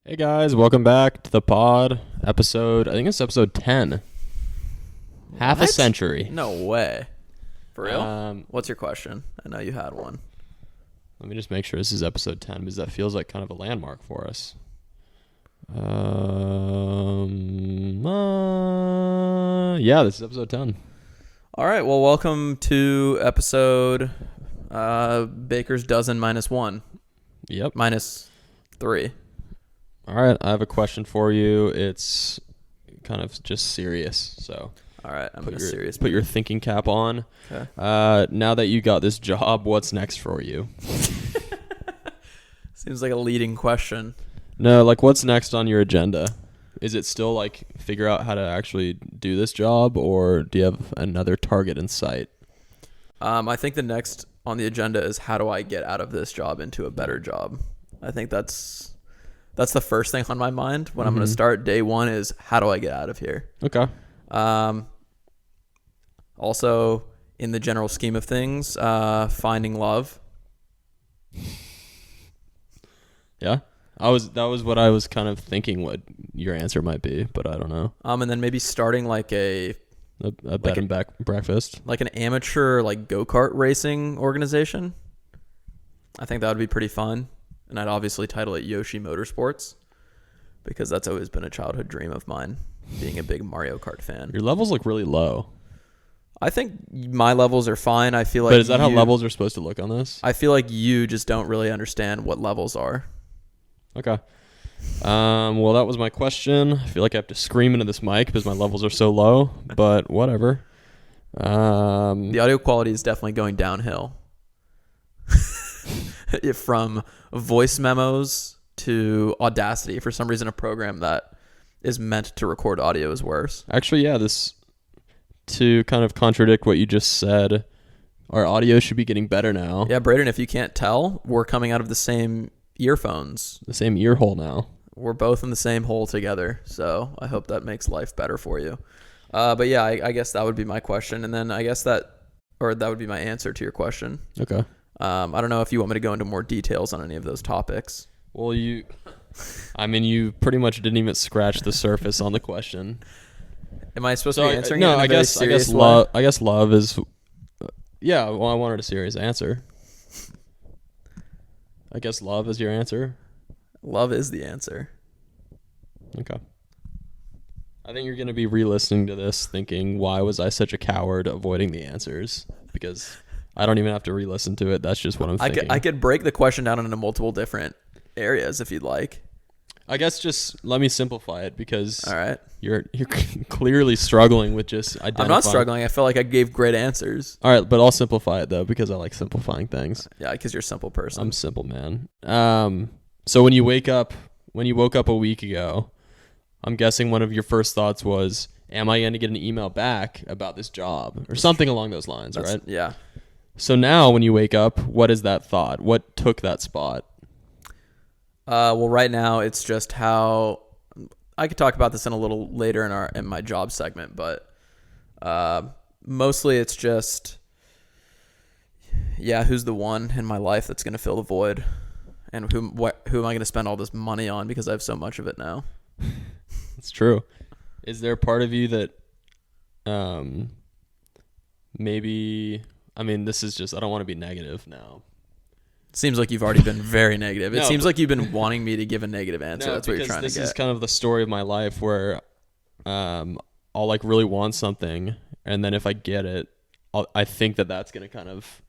Hey guys, welcome back to the pod. I think it's episode 10. Half a What? century. No way. For real? What's your question? I know you had one. Let me just make sure this is episode 10 because that feels like kind of a landmark for us. Yeah, this is episode 10. All right. Well, welcome to episode Baker's Dozen -1. Yep. -3. All right, I have a question for you. It's kind of just serious, so All right. I'm in a serious put your thinking cap on. Okay. Now that you got this job, what's next for you? Seems like a leading question. No, like what's next on your agenda? Is it still like figure out how to actually do this job, or do you have another target in sight? I think the next on the agenda is how do I get out of this job into a better job? I think that's the first thing on my mind when I'm going to start. Day one is how do I get out of here? Okay. Also, in the general scheme of things, finding love. Yeah. That was what I was kind of thinking what your answer might be, but I don't know. And then maybe starting like a bed and breakfast. like an amateur like go-kart racing organization. I think that would be pretty fun. And I'd obviously title it Yoshi Motorsports because that's always been a childhood dream of mine, being a big Mario Kart fan. Your levels look really low. I think my levels are fine. I feel like But is that how levels are supposed to look on this? I feel like you just don't really understand what levels are. Okay. Well, that was my question. I feel like I have to scream into this mic because my levels are so low, but whatever. The audio quality is definitely going downhill. From voice memos to Audacity. For some reason, a program that is meant to record audio is worse. Actually, yeah, to kind of contradict what you just said, our audio should be getting better now. Yeah, Braden, if you can't tell, we're coming out of the same earphones. The same ear hole now. We're both in the same hole together, so I hope that makes life better for you. But yeah, I guess that would be my question, and then I guess that would be my answer to your question. Okay. I don't know if you want me to go into more details on any of those topics. Well, you pretty much didn't even scratch the surface on the question. Am I supposed to be answering it no, in a I very guess serious way? love. I guess love is. Yeah, well, I wanted a serious answer. I guess love is your answer. Love is the answer. Okay. I think you're going to be re-listening to this thinking, why was I such a coward avoiding the answers? Because I don't even have to re-listen to it. That's just what I'm thinking. I could break the question down into multiple different areas if you'd like. I guess just let me simplify it because All right. you're clearly struggling with just identifying. I'm not struggling. I feel like I gave great answers. All right, but I'll simplify it though because I like simplifying things. Yeah, because you're a simple person. I'm a simple man. So when you woke up a week ago, I'm guessing one of your first thoughts was, am I going to get an email back about this job or something along those lines, right? Yeah. So now when you wake up, what is that thought? What took that spot? Well, right now it's just how I could talk about this in a little later in my job segment, but mostly it's just, yeah, who's the one in my life that's going to fill the void, and who am I going to spend all this money on because I have so much of it now? It's true. Is there a part of you that maybe, I mean, this is just, I don't want to be negative now. Seems like you've already been very negative. It No, seems like you've been wanting me to give a negative answer. That's what you're trying to get. This is kind of the story of my life where I'll like really want something, and then if I get it, I think that's going to kind of,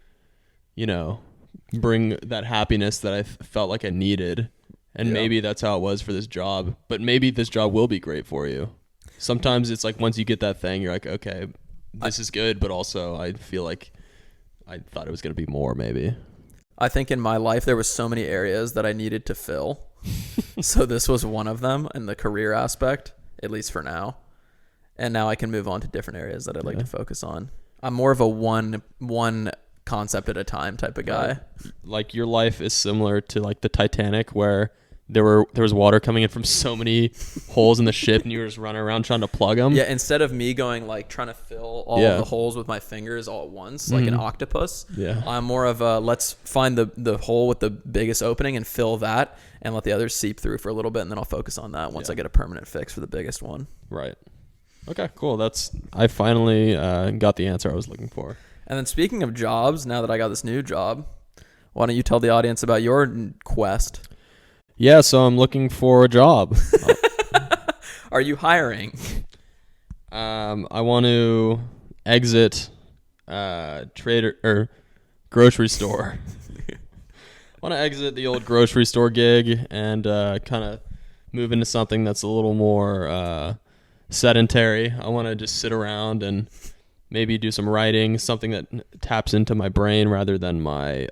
bring that happiness that I felt like I needed. And maybe that's how it was for this job. But maybe this job will be great for you. Sometimes it's like once you get that thing, you're like, okay, this is good, but also I feel like I thought it was going to be more maybe. I think in my life there was so many areas that I needed to fill. So this was one of them in the career aspect, at least for now. And now I can move on to different areas that I'd like to focus on. I'm more of a one concept at a time type of guy. Like your life is similar to like the Titanic where there was water coming in from so many holes in the ship, and you were just running around trying to plug them. Yeah, instead of me going like trying to fill all of the holes with my fingers all at once, like an octopus. Yeah. I'm more of a let's find the hole with the biggest opening and fill that, and let the others seep through for a little bit, and then I'll focus on that once I get a permanent fix for the biggest one. Right. Okay, cool. I finally got the answer I was looking for. And then speaking of jobs, now that I got this new job, why don't you tell the audience about your quest? Yeah, so I'm looking for a job. Are you hiring? I want to exit trader or grocery store. I want to exit the old grocery store gig and kind of move into something that's a little more sedentary. I want to just sit around and maybe do some writing, something that taps into my brain rather than my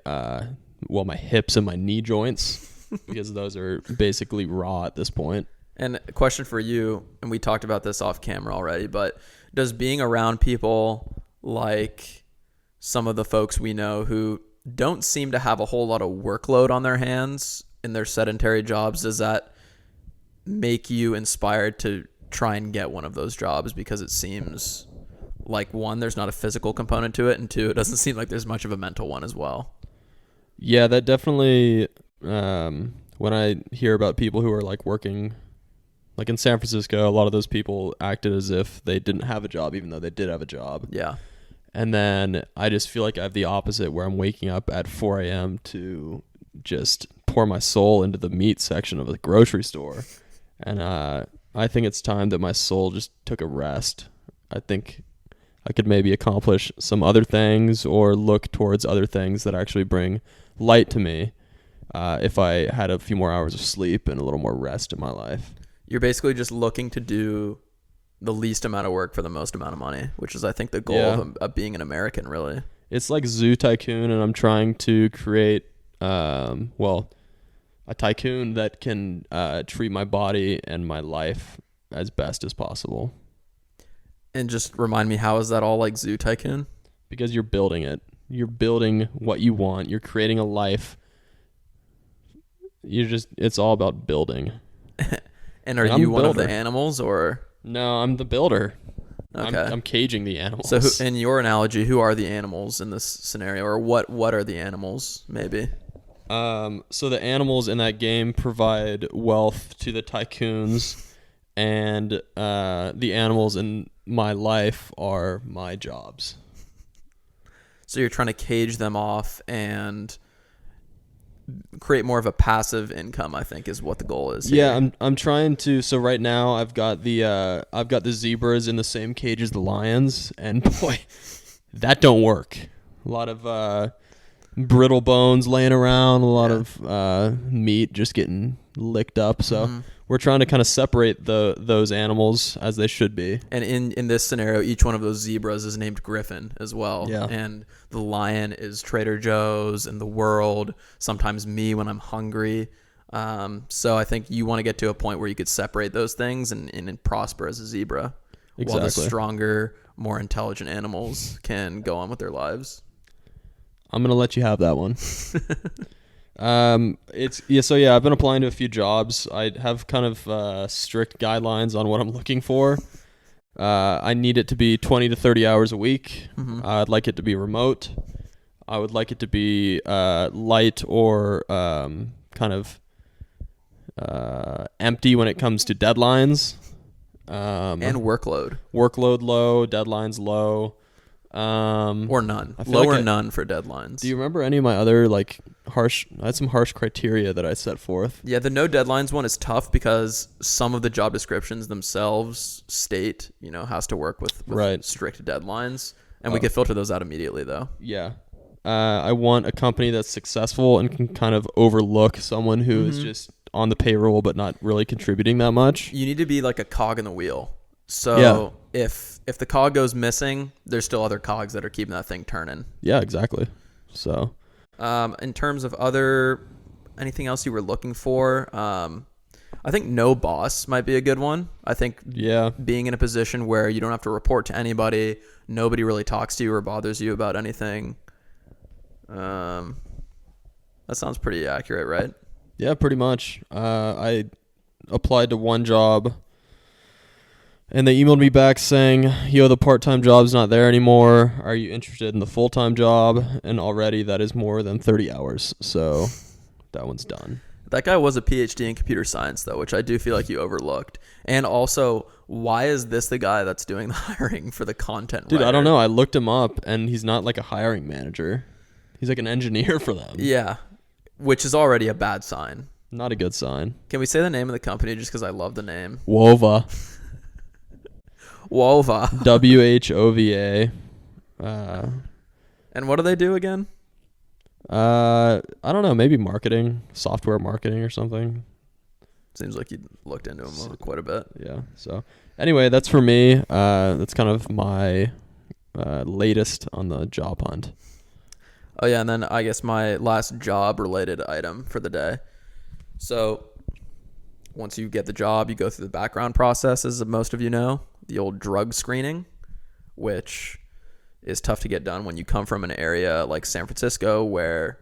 hips and my knee joints. Because those are basically raw at this point. And a question for you, and we talked about this off camera already, but does being around people like some of the folks we know who don't seem to have a whole lot of workload on their hands in their sedentary jobs, does that make you inspired to try and get one of those jobs? Because it seems like, one, there's not a physical component to it, and two, it doesn't seem like there's much of a mental one as well. Yeah, that definitely... when I hear about people who are like working like in San Francisco, a lot of those people acted as if they didn't have a job even though they did have a job. Yeah. And then I just feel like I have the opposite, where I'm waking up at 4 a.m. to just pour my soul into the meat section of a grocery store. And I think it's time that my soul just took a rest. I think I could maybe accomplish some other things or look towards other things that actually bring light to me. If I had a few more hours of sleep and a little more rest in my life. You're basically just looking to do the least amount of work for the most amount of money, which is, I think, the goal of being an American, really. It's like Zoo Tycoon, and I'm trying to create, a tycoon that can treat my body and my life as best as possible. And just remind me, how is that all like Zoo Tycoon? Because you're building it. You're building what you want. You're creating a life. It's all about building. And are you one of the animals, or? No, I'm the builder. Okay. I'm caging the animals. So in your analogy, who are the animals in this scenario, or what are the animals, maybe? So the animals in that game provide wealth to the tycoons, and the animals in my life are my jobs. So you're trying to cage them off and create more of a passive income, I think, is what the goal is here. Yeah, I'm trying to. So right now I've got the zebras in the same cage as the lions, and boy, that don't work. A lot of brittle bones laying around, a lot of meat just getting licked up. So we're trying to kind of separate those animals as they should be. And in this scenario, each one of those zebras is named Griffin as well. Yeah. And the lion is Trader Joe's and the world, sometimes me when I'm hungry. So I think you want to get to a point where you could separate those things and prosper as a zebra. Exactly. While the stronger, more intelligent animals can go on with their lives. I'm going to let you have that one. I've been applying to a few jobs. I have kind of strict guidelines on what I'm looking for. I need it to be 20 to 30 hours a week. I'd like it to be remote. I would like it to be light or kind of empty when it comes to deadlines. And workload. Workload low, deadlines low. Or none. Low or none for deadlines. Do you remember any of my other I had some harsh criteria that I set forth? Yeah, the no deadlines one is tough because some of the job descriptions themselves state, has to work with strict deadlines. And we could filter those out immediately, though. Yeah. I want a company that's successful and can kind of overlook someone who is just on the payroll but not really contributing that much. You need to be like a cog in the wheel. So if the cog goes missing, there's still other cogs that are keeping that thing turning. Yeah, exactly. So, in terms of anything else you were looking for, I think no boss might be a good one. I think being in a position where you don't have to report to anybody, nobody really talks to you or bothers you about anything. That sounds pretty accurate, right? Yeah, pretty much. I applied to one job, and they emailed me back saying, yo, the part-time job's not there anymore. Are you interested in the full-time job? And already that is more than 30 hours. So that one's done. That guy was a PhD in computer science, though, which I do feel like you overlooked. And also, why is this the guy that's doing the hiring for the content Dude, writer? I don't know. I looked him up, and he's not like a hiring manager. He's like an engineer for them. Yeah, which is already a bad sign. Not a good sign. Can we say the name of the company just because I love the name? Wova. Wova. WHOVA. And what do they do again? I don't know. Maybe marketing, software marketing or something. Seems like you looked into them quite a bit. Yeah. So anyway, that's for me. That's kind of my latest on the job hunt. Oh, yeah. And then I guess my last job related item for the day. So once you get the job, you go through the background process, as most of you know, the old drug screening, which is tough to get done when you come from an area like San Francisco where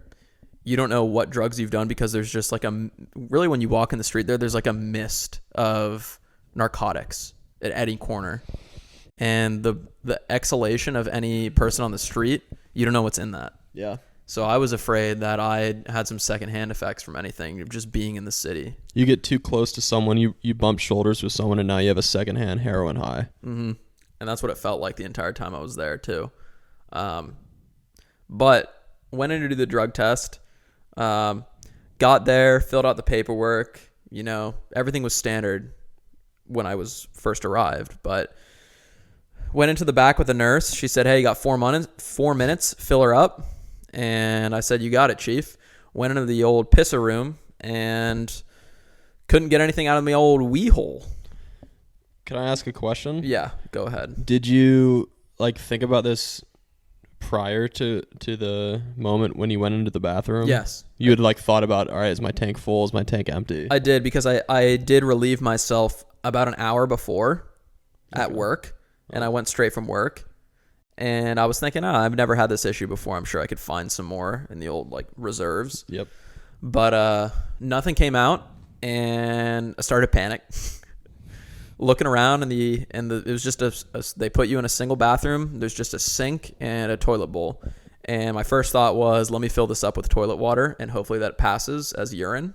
you don't know what drugs you've done because there's just like really when you walk in the street there's like a mist of narcotics at any corner. And the exhalation of any person on the street, you don't know what's in that. Yeah. So I was afraid that I had some secondhand effects from anything, just being in the city. You get too close to someone, you bump shoulders with someone, and now you have a secondhand heroin high. Mm-hmm. And that's what it felt like the entire time I was there, too. But went in to do the drug test, got there, filled out the paperwork. You know, everything was standard when I was first arrived. But went into the back with the nurse. She said, hey, you got 4 minutes, fill her up. And I said, you got it, Chief. Went into the old pisser room and couldn't get anything out of my old wee hole. Can I ask a question? Yeah, go ahead. Did you like think about this prior to the moment when you went into the bathroom? Yes. You had like thought about, all right, is my tank full? Is my tank empty? I did because I did relieve myself about an hour before at work, and I went straight from work. And I was thinking, I've never had this issue before. I'm sure I could find some more in the old like reserves. Yep. But nothing came out, and I started to panic. Looking around it was just they put you in a single bathroom. There's just a sink and a toilet bowl. And my first thought was, let me fill this up with toilet water and hopefully that passes as urine.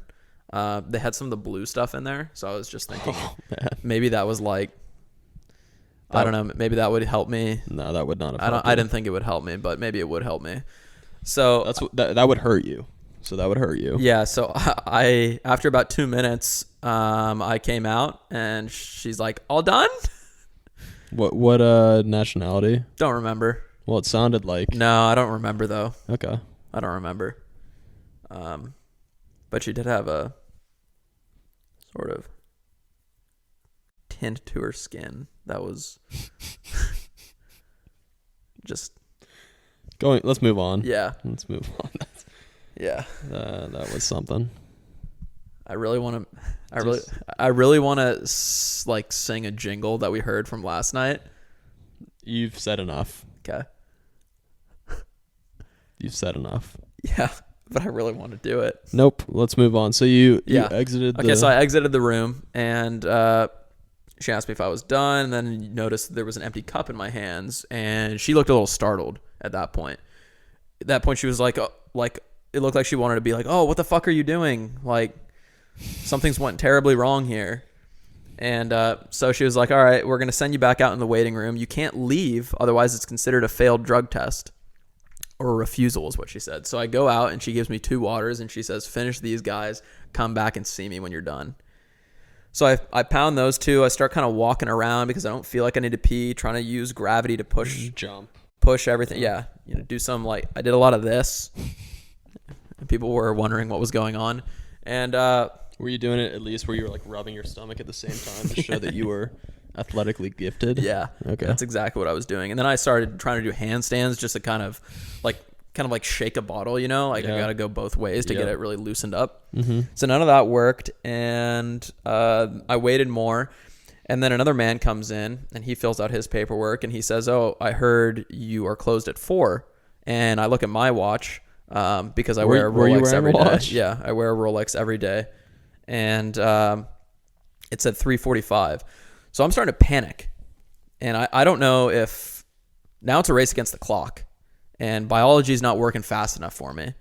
They had some of the blue stuff in there. So I was just thinking maybe that was like, I don't know, maybe that would help me. No, that would not have I didn't think it would help me, but maybe it would help me. So that would hurt you. So that would hurt you. Yeah. So I after about 2 minutes, I came out and she's like, all done? What nationality? Don't remember. Well, it sounded like. No, I don't remember though. Okay. I don't remember. But she did have a sort of tint to her skin that was just going. Let's move on. Yeah. Let's move on. Yeah. That was something. I really want to like sing a jingle that we heard from last night. You've said enough. Okay. You've said enough. Yeah, but I really want to do it. Nope. Let's move on. So you exited. Okay, so I exited the room and she asked me if I was done, and then noticed there was an empty cup in my hands, and she looked a little startled at that point. At that point, she was like it looked like she wanted to be like, oh, what the fuck are you doing? Like, something's went terribly wrong here. And so she was like, all right, we're going to send you back out in the waiting room. You can't leave, otherwise it's considered a failed drug test. Or a refusal is what she said. So I go out, and she gives me 2 waters, and she says, finish these guys, come back and see me when you're done. So I pound those 2. I start kind of walking around because I don't feel like I need to pee, trying to use gravity to push everything. Yeah, do some I did a lot of this. And people were wondering what was going on. And were you doing it at least where you were like rubbing your stomach at the same time to show that you were athletically gifted? Yeah. Okay. That's exactly what I was doing. And then I started trying to do handstands just to kind of like shake a bottle, I got to go both ways to get it really loosened up. Mm-hmm. So none of that worked. And I waited more. And then another man comes in and he fills out his paperwork and he says, oh, I heard you are closed at 4. And I look at my watch. because I wear a Were you Rolex wearing every a day. watch? Yeah, I wear a Rolex every day, and it's at 3:45. So I'm starting to panic, and I don't know if now it's a race against the clock, and biology is not working fast enough for me.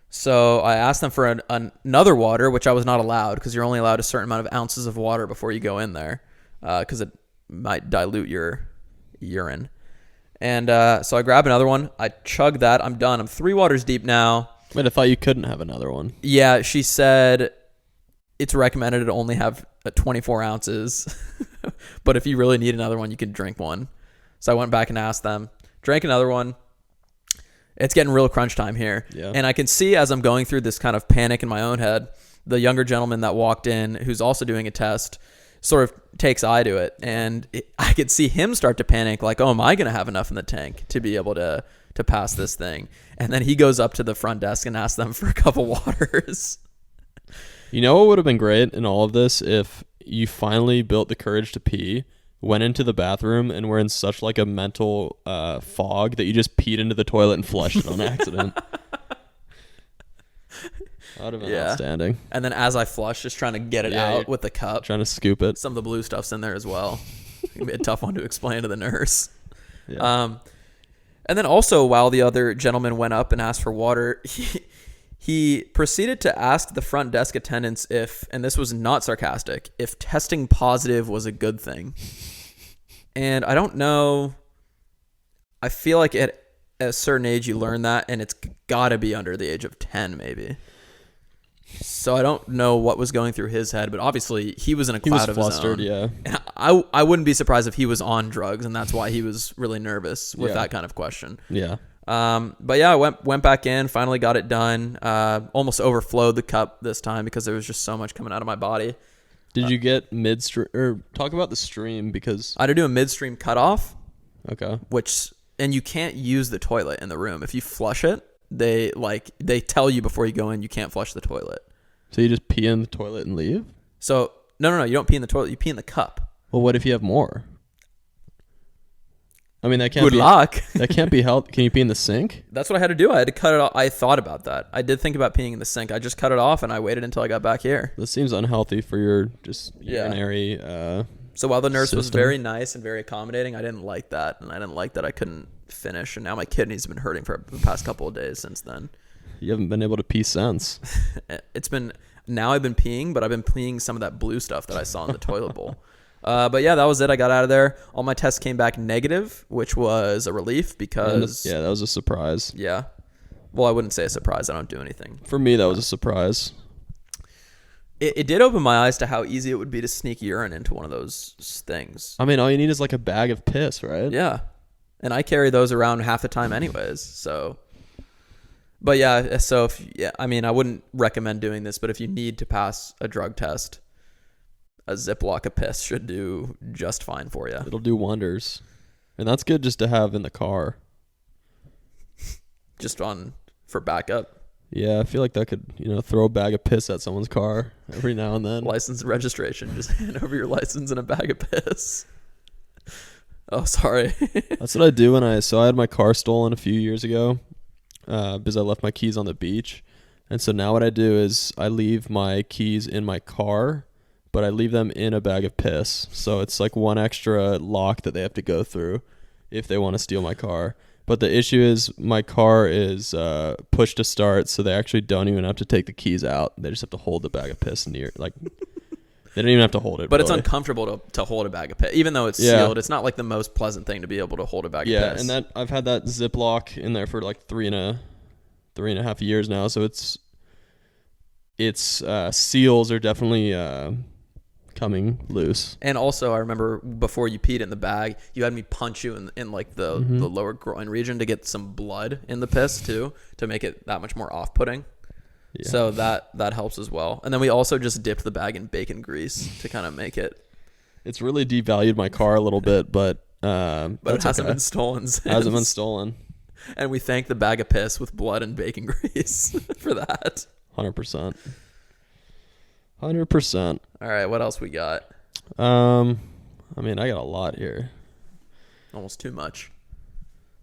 So I asked them for another water, which I was not allowed because you're only allowed a certain amount of ounces of water before you go in there because it might dilute your urine. And so I grabbed another one. I chugged that. I'm done. I'm 3 waters deep now. Wait, I thought you couldn't have another one. Yeah, she said it's recommended to only have 24 ounces. But if you really need another one, you can drink one. So I went back and asked them. Drank another one. It's getting real crunch time here. Yeah. And I can see as I'm going through this kind of panic in my own head, the younger gentleman that walked in who's also doing a test sort of takes eye to it. And I could see him start to panic like, oh, am I going to have enough in the tank to be able to pass this thing? And then he goes up to the front desk and asks them for a couple waters. You know what would have been great in all of this if you finally built the courage to pee, went into the bathroom, and were in such like a mental fog that you just peed into the toilet and flushed it on accident. That would have been outstanding. And then as I flush, just trying to get it out with the cup. Trying to scoop it. Some of the blue stuff's in there as well. It'd be a tough one to explain to the nurse. Yeah. And then also while the other gentleman went up and asked for water, he proceeded to ask the front desk attendants if, and this was not sarcastic, if testing positive was a good thing. And I don't know. I feel like at a certain age you learn that, and it's got to be under the age of 10 maybe. So I don't know what was going through his head, but obviously he was in a cloud of flustered, his own. Yeah. And I wouldn't be surprised if he was on drugs, and that's why he was really nervous with that kind of question. Yeah. But yeah, I went back in, finally got it done. Almost overflowed the cup this time because there was just so much coming out of my body. Did you get midstream, or talk about the stream, because I had to do a midstream cutoff. Okay. And you can't use the toilet in the room. If you flush it, they tell you before you go in you can't flush the toilet. So you just pee in the toilet and leave? So no, you don't pee in the toilet, you pee in the cup. Well, what if you have more? I mean, that can't Good luck. That can't be healthy. Can you pee in the sink? That's what I had to do. I had to cut it off. I thought about that. I did think about peeing in the sink. I just cut it off and I waited until I got back here. This seems unhealthy for your just urinary So while the nurse system was very nice and very accommodating, I didn't like that. And I didn't like that I couldn't finish. And now my kidneys have been hurting for the past couple of days since then. You haven't been able to pee since. Now I've been peeing, but I've been peeing some of that blue stuff that I saw in the toilet bowl. But yeah, that was it. I got out of there. All my tests came back negative, which was a relief because... Yeah, that was a surprise. Yeah. Well, I wouldn't say a surprise. I don't do anything. For me, that was a surprise. It did open my eyes to how easy it would be to sneak urine into one of those things. I mean, all you need is like a bag of piss, right? Yeah. And I carry those around half the time anyways, so... But yeah, so I mean, I wouldn't recommend doing this, but if you need to pass a drug test, a Ziploc of piss should do just fine for you. It'll do wonders. And that's good just to have in the car. Just for backup. Yeah, I feel like that could, throw a bag of piss at someone's car every now and then. License and registration. Just hand over your license and a bag of piss. Oh, sorry. That's what I do I had my car stolen a few years ago. Because I left my keys on the beach. And so now what I do is I leave my keys in my car, but I leave them in a bag of piss. So it's like one extra lock that they have to go through if they want to steal my car. But the issue is my car is push to start, so they actually don't even have to take the keys out. They just have to hold the bag of piss near, like... They don't even have to hold it. But really. It's uncomfortable to hold a bag of piss. Even though it's sealed, it's not like the most pleasant thing to be able to hold a bag of piss. Yeah, and I've had that Ziploc in there for like three and a half years now. So its seals are definitely coming loose. And also, I remember before you peed in the bag, you had me punch you in like the lower groin region to get some blood in the piss too, to make it that much more off-putting. Yeah. So that helps as well. And then we also just dipped the bag in bacon grease to kind of make it. It's really devalued my car a little bit, but it hasn't been stolen since. Hasn't been stolen. And we thank the bag of piss with blood and bacon grease for that. 100%. 100%. All right, what else we got? I mean, I got a lot here. Almost too much.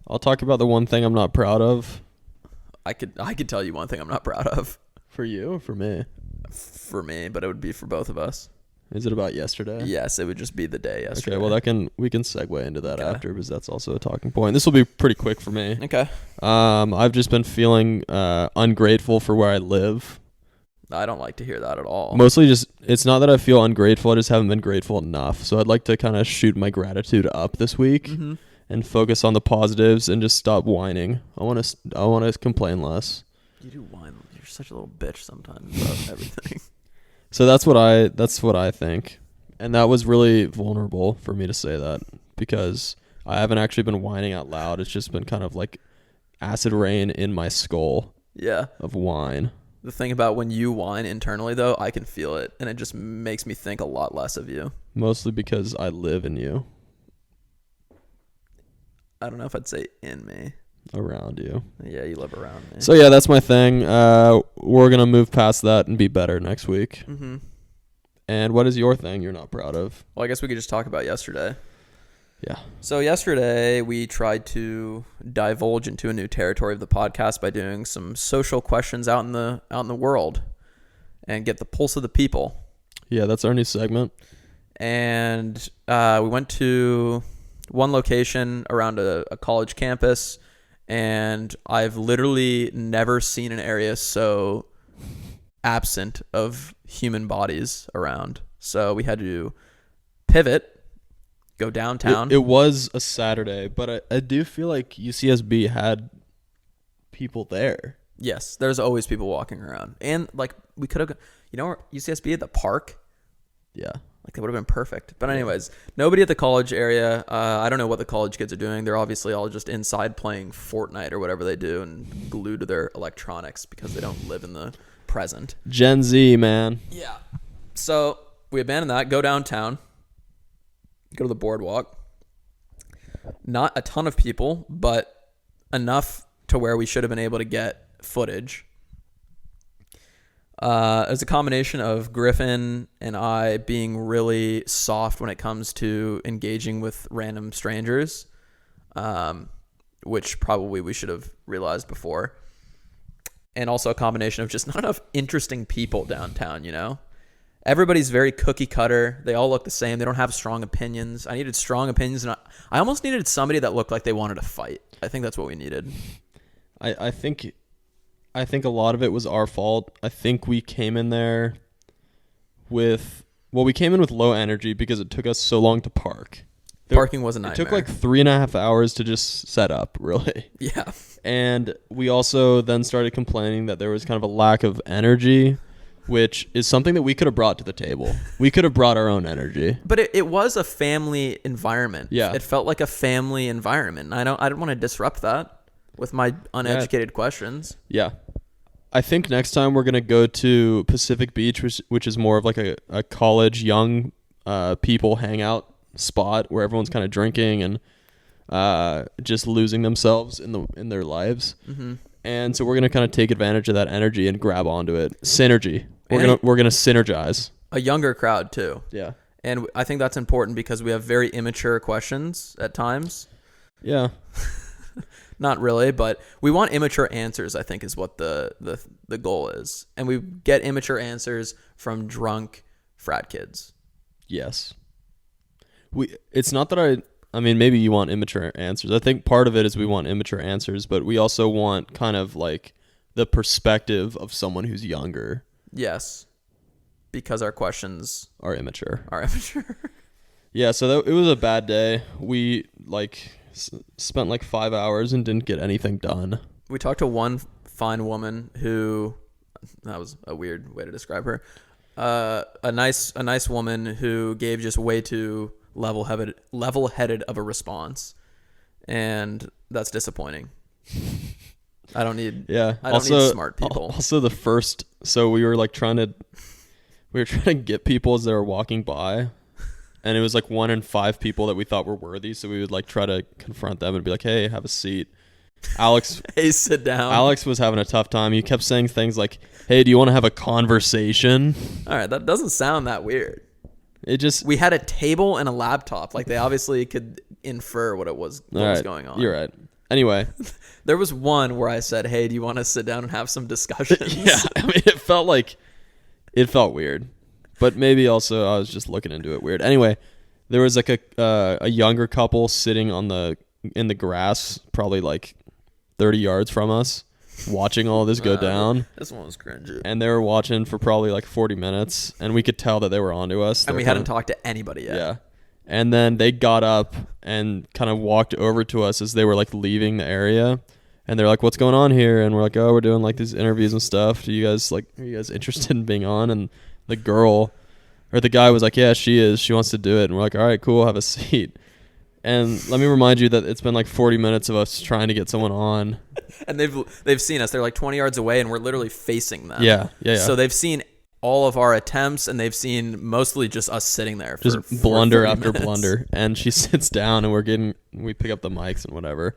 I'll talk about the one thing I'm not proud of. I could tell you one thing I'm not proud of. For you or for me? For me, but it would be for both of us. Is it about yesterday? Yes, it would just be the day yesterday. Okay, well we can segue into that after, because that's also a talking point. This will be pretty quick for me. Okay. I've just been feeling ungrateful for where I live. I don't like to hear that at all. Mostly just, it's not that I feel ungrateful, I just haven't been grateful enough. So I'd like to kind of shoot my gratitude up this week and focus on the positives and just stop whining. I want to complain less. You do whine. You're such a little bitch sometimes about everything. So that's what I think. And that was really vulnerable for me to say that, because I haven't actually been whining out loud. It's just been kind of like acid rain in my skull. Yeah. Of whine. The thing about when you whine internally, though, I can feel it, and it just makes me think a lot less of you. Mostly because I live in you. I don't know if I'd say in me. Around you. Yeah, you live around me. So yeah, that's my thing. We're gonna move past that and be better next week. Mm-hmm. And what is your thing you're not proud of? Well, I guess we could just talk about yesterday. Yeah. So yesterday we tried to divulge into a new territory of the podcast by doing some social questions out in the world and get the pulse of the people. Yeah, that's our new segment. And we went to one location around a college campus, and I've literally never seen an area so absent of human bodies around. So we had to pivot, go downtown. It was a Saturday, but I do feel like UCSB had people there. Yes, there's always people walking around. And like we could have, UCSB at the park. Yeah. Like that would have been perfect. But anyways, nobody at the college area. I don't know what the college kids are doing. They're obviously all just inside playing Fortnite or whatever they do and glued to their electronics because they don't live in the present. Gen Z, man. Yeah. So we abandon that, go downtown, go to the boardwalk. Not a ton of people, but enough to where we should have been able to get footage. It's a combination of Griffin and I being really soft when it comes to engaging with random strangers, which probably we should have realized before. And also a combination of just not enough interesting people downtown, Everybody's very cookie cutter. They all look the same. They don't have strong opinions. I needed strong opinions, and I almost needed somebody that looked like they wanted to fight. I think that's what we needed. I think a lot of it was our fault. I think we came in there with low energy because it took us so long to park. Parking was a nightmare. It took like 3.5 hours to just set up, really. Yeah. And we also then started complaining that there was kind of a lack of energy, which is something that we could have brought to the table. We could have brought our own energy. But it was a family environment. Yeah. It felt like a family environment. I don't want to disrupt that with my uneducated questions. Yeah. I think next time we're going to go to Pacific Beach, which is more of like a college young people hangout spot where everyone's kind of drinking and just losing themselves in their lives. Mm-hmm. And so we're going to kind of take advantage of that energy and grab onto it. Synergy. We're going to synergize. A younger crowd too. Yeah. And I think that's important because we have very immature questions at times. Yeah. Not really, but we want immature answers, I think, is what the goal is. And we get immature answers from drunk frat kids. Yes. It's not that I mean, maybe you want immature answers. I think part of it is we want immature answers, but we also want kind of like the perspective of someone who's younger. Yes. Because our questions are immature. Yeah, so it was a bad day. We spent like 5 hours and didn't get anything done. We talked to one fine woman who, that was a weird way to describe her. A nice woman who gave just way too level-headed of a response, and that's disappointing. I don't need smart people. Also so we were trying to get people as they were walking by. And it was like 1 in 5 people that we thought were worthy. So we would try to confront them and be like, hey, have a seat. Alex. Hey, sit down. Alex was having a tough time. He kept saying things like, hey, do you want to have a conversation? All right. That doesn't sound that weird. We had a table and a laptop. Like they obviously could infer what was going on. You're right. Anyway. There was one where I said, hey, do you want to sit down and have some discussions? Yeah, I mean, it felt weird, but maybe also I was just looking into it weird. Anyway, there was like a younger couple sitting in the grass, probably like 30 yards from us, watching all this go down. This one was cringy. And they were watching for probably like 40 minutes, and we could tell that they were onto us. And we hadn't talked to anybody yet. Yeah. And then they got up and kind of walked over to us as they were like leaving the area. And they're like, what's going on here? And we're like, oh, we're doing like these interviews and stuff. Are you guys interested in being on? And the guy was like, yeah, she is. She wants to do it. And we're like, all right, cool. Have a seat. And let me remind you that it's been like 40 minutes of us trying to get someone on. And they've seen us. They're like 20 yards away, and we're literally facing them. Yeah. So they've seen all of our attempts, and they've seen mostly just us sitting there for just blunder after minutes. blunder. And she sits down, and we pick up the mics and whatever,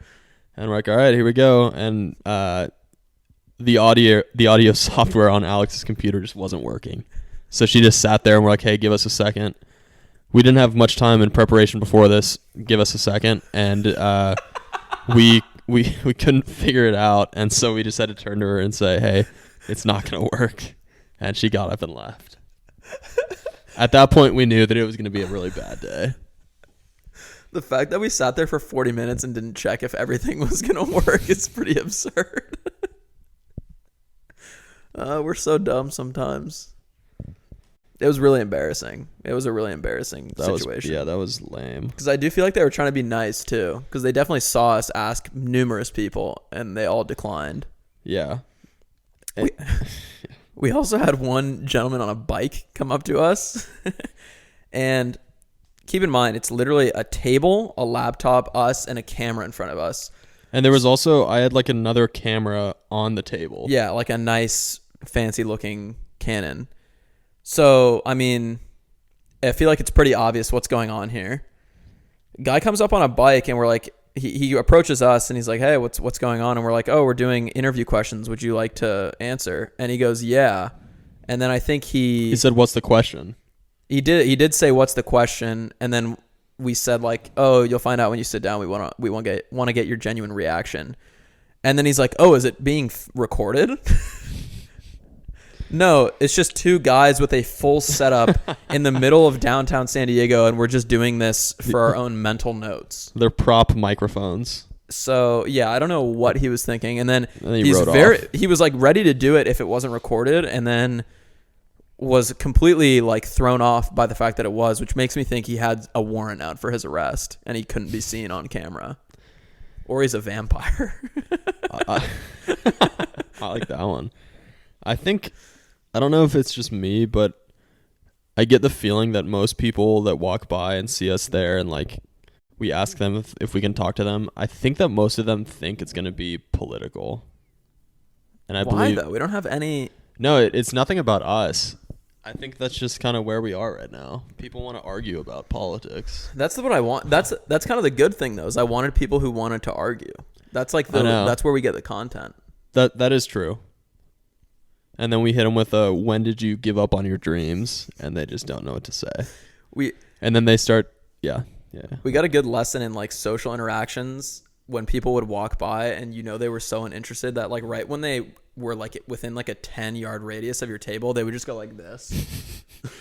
and we're like, all right, here we go. And the audio software on Alex's computer just wasn't working, so she just sat there, and we're like, hey, give us a second. We didn't have much time in preparation before this. Give us a second. And we couldn't figure it out, and so we just had to turn to her and say, hey, it's not gonna work. And she got up and left. At that point, we knew that it was going to be a really bad day. The fact that we sat there for 40 minutes and didn't check if everything was going to work is pretty absurd. We're so dumb sometimes. It was really embarrassing. It was a really embarrassing situation. That was lame. Because I do feel like they were trying to be nice, too. Because they definitely saw us ask numerous people, and they all declined. Yeah. We also had one gentleman on a bike come up to us. And keep in mind, it's literally a table, a laptop, us, and a camera in front of us. And there was also, I had like another camera on the table. Yeah, like a nice, fancy-looking Canon. So, I mean, I feel like it's pretty obvious what's going on here. Guy comes up on a bike, and we're like, he approaches us, and he's like, hey, what's going on? And we're like, oh, we're doing interview questions. Would you like to answer? And he goes, yeah. And then I think he said, what's the question? He did say, what's the question? And then we said, like, oh, you'll find out when you sit down. We want to get your genuine reaction. And then he's like, oh, is it being recorded? No, it's just two guys with a full setup in the middle of downtown San Diego, and we're just doing this for our own mental notes. They're prop microphones. So, yeah, I don't know what he was thinking. And then he was like ready to do it if it wasn't recorded, and then was completely like thrown off by the fact that it was, which makes me think he had a warrant out for his arrest and he couldn't be seen on camera. Or he's a vampire. I like that one. I don't know if it's just me, but I get the feeling that most people that walk by and see us there and like we ask them if we can talk to them, I think that most of them think it's going to be political. And I believe though? We don't have any. No, it's nothing about us. I think that's just kind of where we are right now. People want to argue about politics. That's what I want. That's kind of the good thing though. Is I wanted people who wanted to argue. That's like that's where we get the content. That is true. And then we hit them with a, when did you give up on your dreams? And they just don't know what to say. And then they start, yeah. We got a good lesson in like social interactions when people would walk by and they were so uninterested that like right when they were like within like a 10-yard radius of your table, they would just go like this.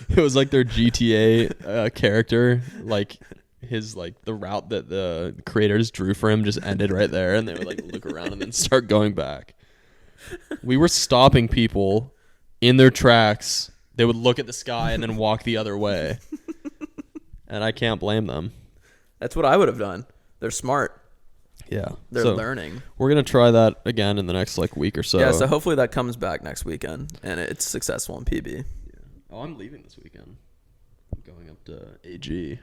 It was like their GTA character, like his like the route that the creators drew for him just ended right there, and they would like look around and then start going back. We were stopping people in their tracks. They would look at the sky and then walk the other way. And I can't blame them. That's what I would have done. They're smart. Yeah. They're learning. We're going to try that again in the next like week or so. Yeah, so hopefully that comes back next weekend and it's successful in PB. Yeah. Oh, I'm leaving this weekend. I'm going up to AG.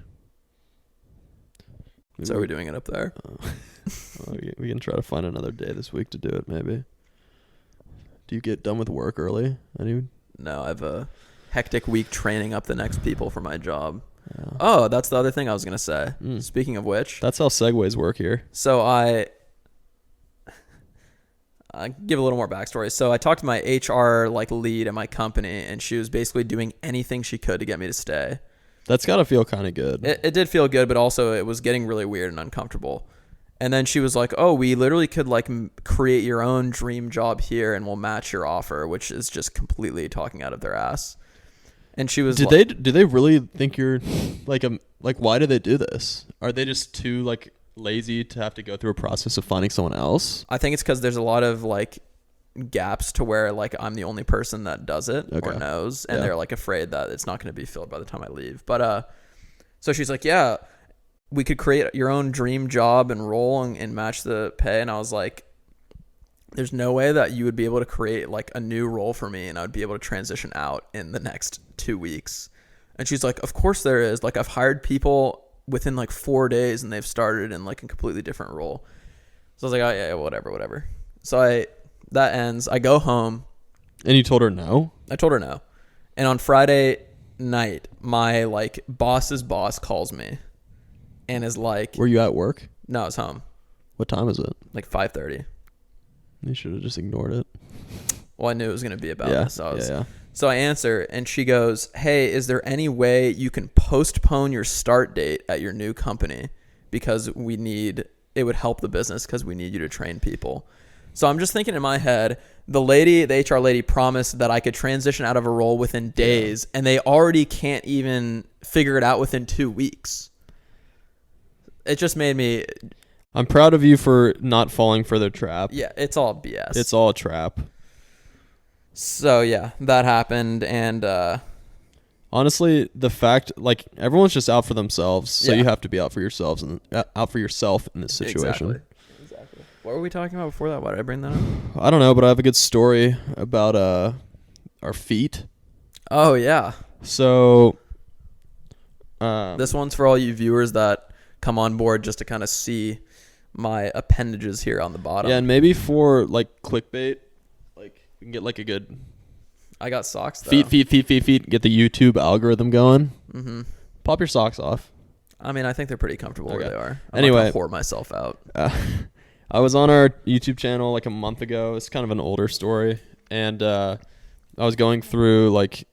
So are we doing it up there? We can try to find another day this week to do it maybe. Do you get done with work early? No, I have a hectic week training up the next people for my job. Yeah. Oh, that's the other thing I was going to say. Speaking of which. That's how segues work here. So I give a little more backstory. So I talked to my HR like lead at my company, and she was basically doing anything she could to get me to stay. That's got to feel kind of good. It did feel good, but also it was getting really weird and uncomfortable. And then she was like, "Oh, we literally could like create your own dream job here, and we'll match your offer," which is just completely talking out of their ass. And she was, do they really think you're like why do they do this? Are they just too like lazy to have to go through a process of finding someone else? I think it's because there's a lot of like gaps to where like I'm the only person that does it or knows, and they're like afraid that it's not going to be filled by the time I leave. But so she's like, "Yeah, we could create your own dream job and role and match the pay." And I was like, there's no way that you would be able to create like a new role for me and I would be able to transition out in the next 2 weeks. And she's like, "Of course there is. Like, I've hired people within like 4 days and they've started in like a completely different role." So I was like, "Oh yeah, whatever." So that ends. I go home. And you told her no? I told her no. And on Friday night, my like boss's boss calls me and is like, "Were you at work?" "No, I was home." What time is it? Like 5:30. You should have just ignored it. Well, I knew it was going to be about this. Yeah. So I answer and she goes, "Hey, is there any way you can postpone your start date at your new company? Because it would help the business because we need you to train people." So I'm just thinking in my head, the HR lady promised that I could transition out of a role within days, and they already can't even figure it out within 2 weeks. It just made me... I'm proud of you for not falling for their trap. Yeah, it's all BS. It's all a trap. So yeah, that happened, and honestly, the fact like everyone's just out for themselves, so you have to be out for yourselves and out for yourself in this situation. Exactly. What were we talking about before that? Why did I bring that up? I don't know, but I have a good story about our feet. Oh yeah. So this one's for all you viewers that come on board just to kind of see my appendages here on the bottom. Yeah, and maybe for like clickbait, like we can get like a good. I got socks though. Feet. Get the YouTube algorithm going. Mm-hmm. Pop your socks off. I mean, I think they're pretty comfortable where they are. I'm anyway, not gonna whore myself out. I was on our YouTube channel like a month ago. It's kind of an older story, and I was going through like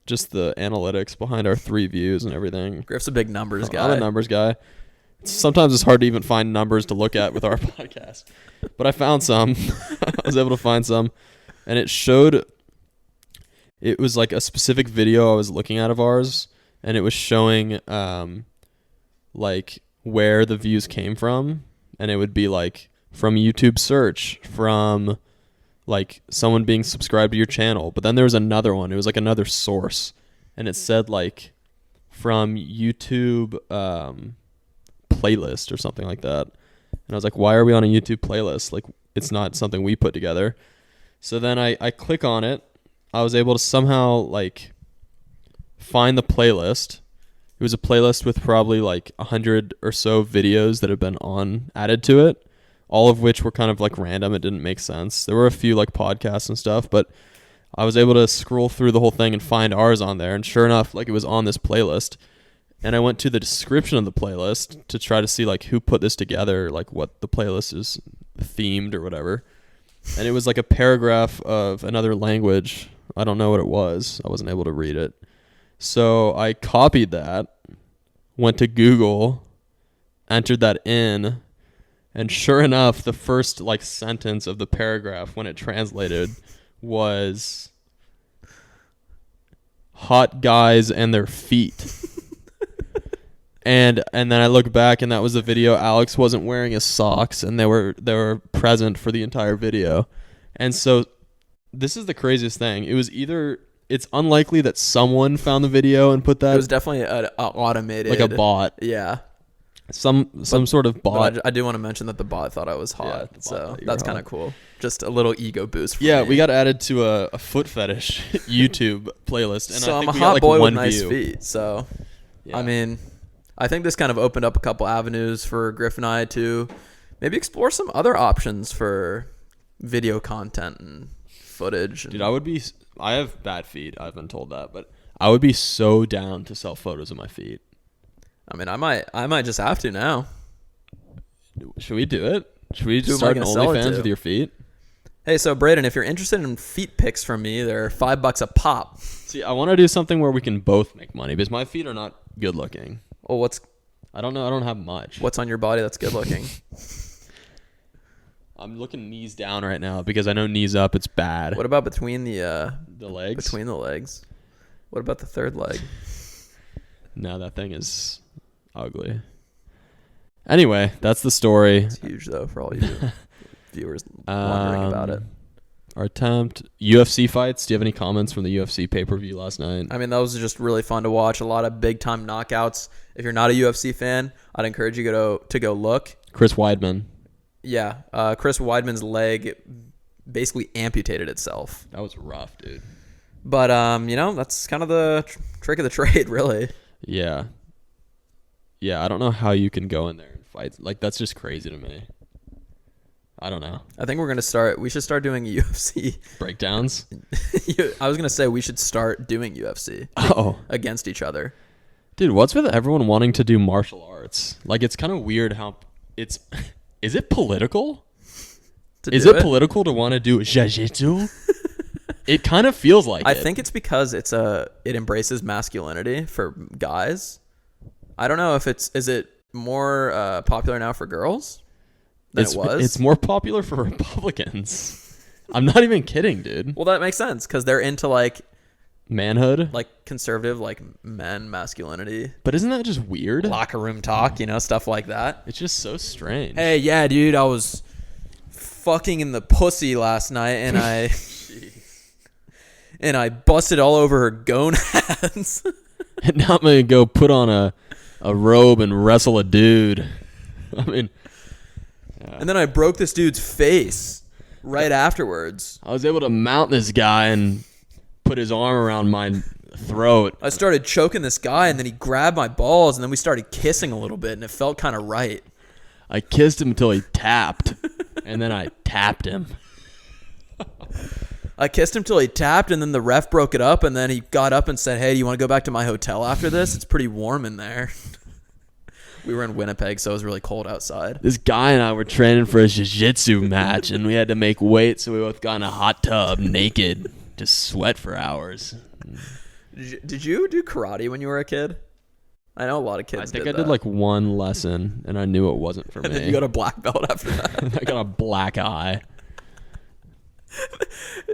just the analytics behind our 3 views and everything. Griff's a big numbers guy. I'm a numbers guy. Sometimes it's hard to even find numbers to look at with our podcast, but I found some. I was able to find some, and it showed. It was like a specific video I was looking at of ours, and it was showing like where the views came from, and it would be like from YouTube search, from like someone being subscribed to your channel. But then there was another one. It was like another source, and it said like from YouTube playlist or something like that. And I was like, why are we on a YouTube playlist? Like, it's not something we put together. So then I click on it. I was able to somehow like find the playlist. It was a playlist with probably like 100 or so videos that have been added to it, all of which were kind of like random. It didn't make sense. There were a few like podcasts and stuff, but I was able to scroll through the whole thing and find ours on there. And sure enough, like it was on this playlist. And I went to the description of the playlist to try to see like who put this together, like what the playlist is themed or whatever. And it was like a paragraph of another language. I don't know what it was. I wasn't able to read it. So I copied that, went to Google, entered that in, and sure enough, the first like sentence of the paragraph when it translated was hot guys and their feet. And then I look back, and that was the video. Alex wasn't wearing his socks, and they were present for the entire video. And so this is the craziest thing. It was it's unlikely that someone found the video and put that. It was definitely an automated, like a bot. Yeah, some sort of bot. I do want to mention that the bot thought I was hot, Yeah, so that's kind of cool. Just a little ego boost. For yeah, me. we got added to a foot fetish YouTube playlist, and so I think I'm a we hot got like boy one with nice view. feet. So, Yeah. I mean, I think this kind of opened up a couple avenues for Griff and I to maybe explore some other options for video content and footage. Dude, I have bad feet. I've been told that, but I would be so down to sell photos of my feet. I mean, I might just have to now. Should we do it? Should we Who am I start an gonna sell it OnlyFans to? with your feet? Hey, so Braden, if you're interested in feet pics from me, they're $5 a pop. See, I want to do something where we can both make money because my feet are not good looking. Well, I don't know. I don't have much. What's on your body that's good looking? I'm looking knees down right now because I know knees up, it's bad. What about between the legs? Between the legs. What about the third leg? No, that thing is ugly. Anyway, that's the story. It's huge though for all you viewers wondering about it. Our attempt. UFC fights. Do you have any comments from the UFC pay-per-view last night? I mean, that was just really fun to watch. A lot of big-time knockouts. If you're not a UFC fan, I'd encourage you to go look. Chris Weidman. Yeah. Chris Weidman's leg basically amputated itself. That was rough, dude. But, that's kind of the trick of the trade, really. Yeah. Yeah, I don't know how you can go in there and fight. Like, that's just crazy to me. I don't know. I think we should start doing UFC. Breakdowns? I was going to say we should start doing UFC. Against each other. Dude, what's with everyone wanting to do martial arts? Like, it's kind of weird how it's... Is it political? Is it political to want to do jiu-jitsu? It kind of feels like I think it's because it embraces masculinity for guys. I don't know if is it more popular now for girls than it was? It's more popular for Republicans. I'm not even kidding, dude. Well, that makes sense because they're into like manhood, like conservative, like men masculinity. But isn't that just weird? Locker room talk, stuff like that. It's just so strange. Hey, yeah, dude, I was fucking in the pussy last night, and I busted all over her gonads. And now I'm gonna go put on a robe and wrestle a dude. I mean, yeah. And then I broke this dude's face right afterwards. I was able to mount this guy and put his arm around my throat. I started choking this guy, and then he grabbed my balls, and then we started kissing a little bit, and it felt kind of right. I kissed him until he tapped, and then I tapped him. I kissed him till he tapped, and then the ref broke it up, and then he got up and said, "Hey, do you want to go back to my hotel after this? It's pretty warm in there." We were in Winnipeg, so it was really cold outside. This guy and I were training for a jiu-jitsu match, and we had to make weight, so we both got in a hot tub naked, just sweat for hours. Did you do karate when you were a kid? I know a lot of kids I think I did like one lesson, and I knew it wasn't for me. And then you got a black belt after that. I got a black eye.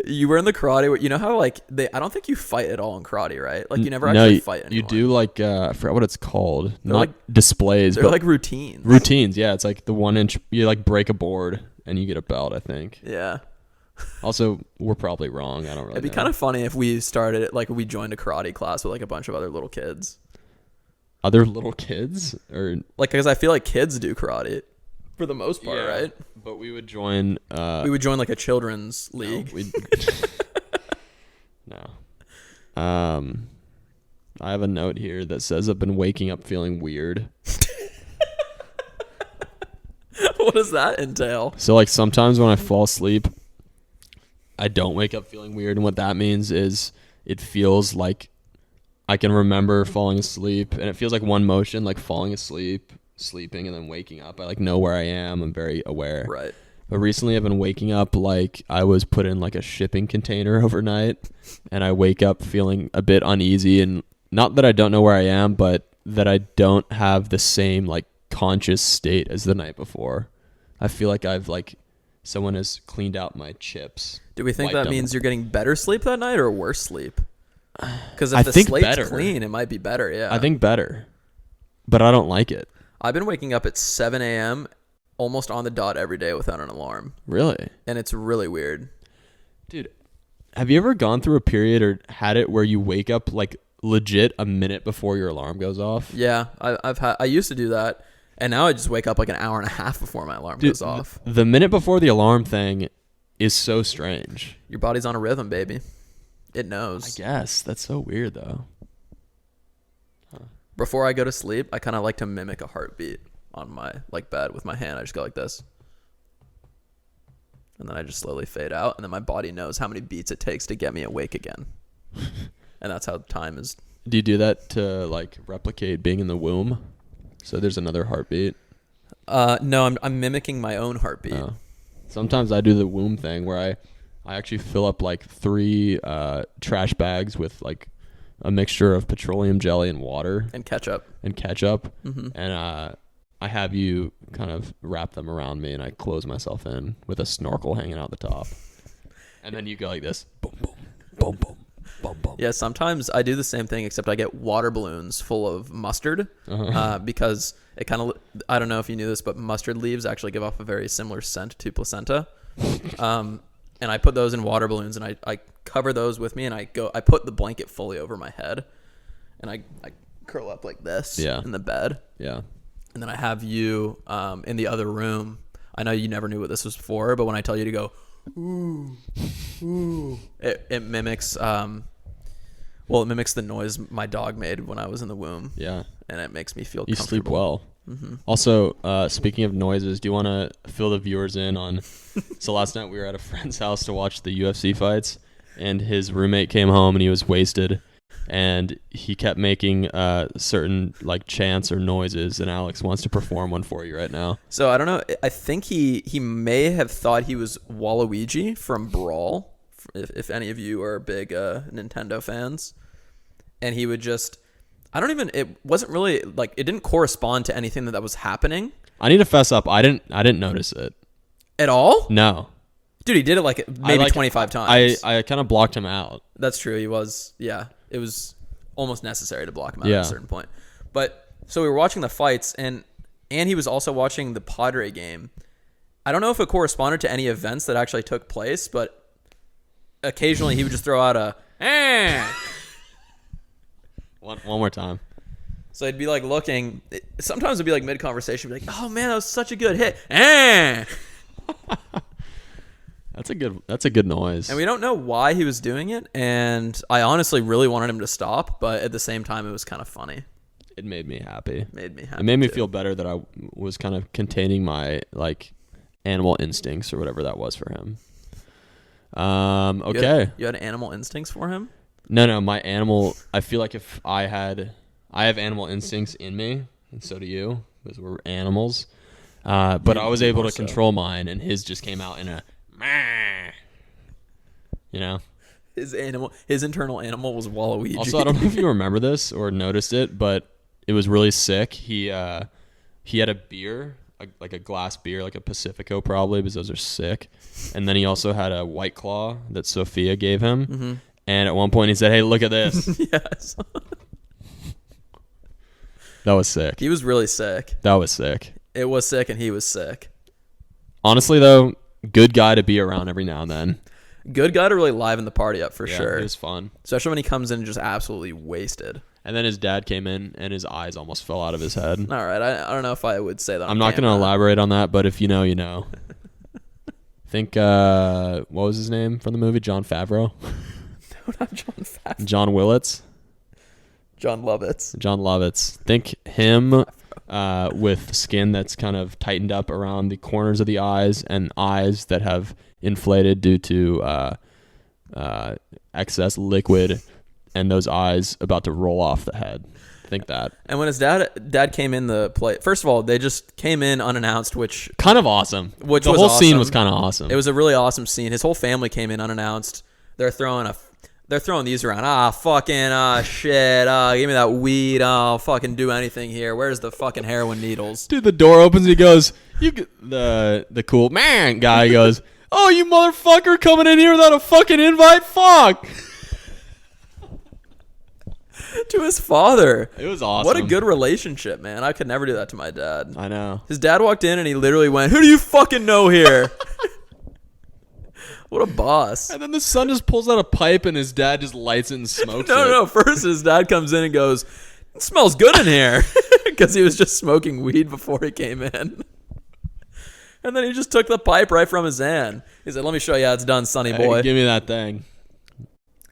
You were in the karate. You know how like I don't think you fight at all in karate, right? Like you never actually fight anyone. You do like I forgot what it's called. They're Not like displays. They're but like routines. Routines, yeah. It's like the 1 inch. You like break a board and you get a belt. I think. Yeah. Also, we're probably wrong. I don't really. It'd be kind of funny if we started like we joined a karate class with like a bunch of other little kids. Other little kids, or like because I feel like kids do karate. For the most part, right? But we would join... we would join like a children's league. No. I have a note here that says I've been waking up feeling weird. What does that entail? So like sometimes when I fall asleep, I don't wake up feeling weird. And what that means is it feels like I can remember falling asleep. And it feels like one motion, like falling asleep, sleeping, and then waking up. I like know where I am. I'm very aware. Right. But recently I've been waking up like I was put in like a shipping container overnight, and I wake up feeling a bit uneasy, and not that I don't know where I am, but that I don't have the same like conscious state as the night before. I feel like someone has cleaned out my chips. Do we think that means you're getting better sleep that night or worse sleep? Because if I the think slate's better. clean, it might be better, yeah. I think better, but I don't like it. I've been waking up at 7 a.m. almost on the dot every day without an alarm. Really? And it's really weird. Dude, have you ever gone through a period or had it where you wake up like legit a minute before your alarm goes off? Yeah, I used to do that, and now I just wake up like an hour and a half before my alarm goes off. The minute before the alarm thing is so strange. Your body's on a rhythm, baby. It knows. I guess. That's so weird, though. Before I go to sleep, I kind of like to mimic a heartbeat on my like bed with my hand. I just go like this. And then I just slowly fade out, and then my body knows how many beats it takes to get me awake again. And that's how time is. Do you do that to like replicate being in the womb? So there's another heartbeat? No, I'm mimicking my own heartbeat. Oh. Sometimes I do the womb thing where I actually fill up like 3 trash bags with like a mixture of petroleum jelly and water And ketchup. and I have you kind of wrap them around me, and I close myself in with a snorkel hanging out the top, and then you go like this, boom, boom, boom, boom, boom, boom. Yeah, sometimes I do the same thing, except I get water balloons full of mustard because it kind of, I don't know if you knew this, but mustard leaves actually give off a very similar scent to placenta. And I put those in water balloons, and I cover those with me, and I put the blanket fully over my head, and I curl up like this in the bed. Yeah. And then I have you in the other room. I know you never knew what this was for, but when I tell you to go, ooh, ooh, it mimics it mimics the noise my dog made when I was in the womb. Yeah. And it makes me feel You comfortable. sleep well. Mm-hmm. Also, speaking of noises, do you want to fill the viewers in on... So last night we were at a friend's house to watch the UFC fights, and his roommate came home and he was wasted, and he kept making certain like chants or noises, and Alex wants to perform one for you right now. So I don't know. I think he may have thought he was Waluigi from Brawl, if any of you are big Nintendo fans. And he would just... it wasn't really like, it didn't correspond to anything that was happening. I need to fess up. I didn't notice it At all? No, Dude, he did it like maybe 25 times. I kind of blocked him out. That's true. He was, it was almost necessary to block him out at a certain point. But so we were watching the fights, and he was also watching the Padre game. I don't know if it corresponded to any events that actually took place, but occasionally he would just throw out a One more time. So he'd be like looking. Sometimes it'd be like mid conversation, be like, "Oh man, that was such a good hit." That's a good noise. And we don't know why he was doing it, and I honestly really wanted him to stop, but at the same time, it was kind of funny. It made me happy. It made me feel better that I was kind of containing my like animal instincts or whatever that was for him. Okay. You had animal instincts for him? No, my animal, I feel like if I have animal instincts in me, and so do you, because we're animals. But I was able to control mine, and his just came out in a, you know? His internal animal was Waluigi. Also, I don't know if you remember this or noticed it, but it was really sick. He had a beer, like a glass beer, like a Pacifico probably, because those are sick. And then he also had a White Claw that Sophia gave him. Mm-hmm. And at one point he said, "Hey, look at this." Yes. That was sick. He was really sick. That was sick. It was sick, and he was sick. Honestly, though, good guy to be around every now and then. Good guy to really liven the party up for sure. It was fun. Especially when he comes in just absolutely wasted. And then his dad came in, and his eyes almost fell out of his head. All right. I don't know if I would say that. I'm not going to elaborate on that, but if you know, you know. I think, what was his name from the movie? Jon Favreau? No, not Jon Favreau. John Willits? Jon Lovitz. John Lovitz. Think him with skin that's kind of tightened up around the corners of the eyes and eyes that have inflated due to excess liquid, and those eyes about to roll off the head. Think that. And when his dad came in the play, first of all, they just came in unannounced, which kind of awesome. Which the was whole awesome. Scene was kind of awesome. It was a really awesome scene. His whole family came in unannounced. They're throwing these around. Shit. Give me that weed. I'll fucking do anything here. Where's the fucking heroin needles? Dude, the door opens and he goes, the cool man guy goes, "Oh, you motherfucker coming in here without a fucking invite? Fuck." To his father. It was awesome. What a good relationship, man. I could never do that to my dad. I know. His dad walked in and he literally went, "Who do you fucking know here?" What a boss. And then the son just pulls out a pipe and his dad just lights it and smokes it. No. First his dad comes in and goes, "It smells good in here." Because he was just smoking weed before he came in. And then he just took the pipe right from his hand. He said, "Let me show you how it's done, sonny boy." Hey, give me that thing.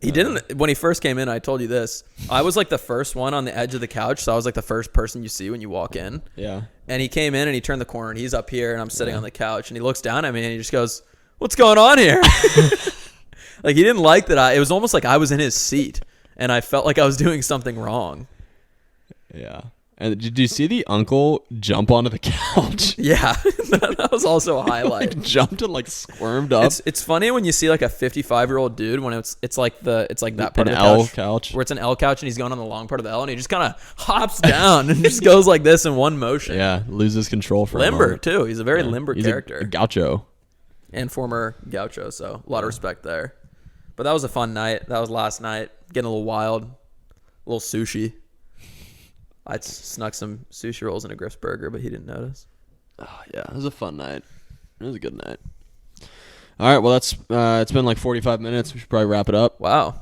He didn't. When he first came in, I told you this. I was like the first one on the edge of the couch, so I was like the first person you see when you walk in. Yeah. And he came in and he turned the corner and he's up here and I'm sitting on the couch and he looks down at me and he just goes, "What's going on here?" Like he didn't like that. It was almost like I was in his seat and I felt like I was doing something wrong. Yeah. And did you see the uncle jump onto the couch? Yeah, that was also a highlight. Jumped and like squirmed up. It's funny when you see like a 55-year-old dude when it's like that part An of the L couch. where it's an L couch and he's going on the long part of the L and he just kind of hops down and just goes like this in one motion. Yeah, loses control for a Limber moment. too. He's a very limber He's character. a gaucho. And former gaucho, so a lot of respect there. But that was a fun night. That was last night. Getting a little wild. A little sushi. I snuck some sushi rolls in a Griff's burger, but he didn't notice. Oh, yeah, it was a fun night. It was a good night. All right, well, that's it's been like 45 minutes. We should probably wrap it up. Wow.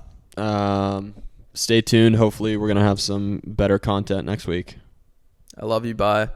Stay tuned. Hopefully, we're going to have some better content next week. I love you. Bye.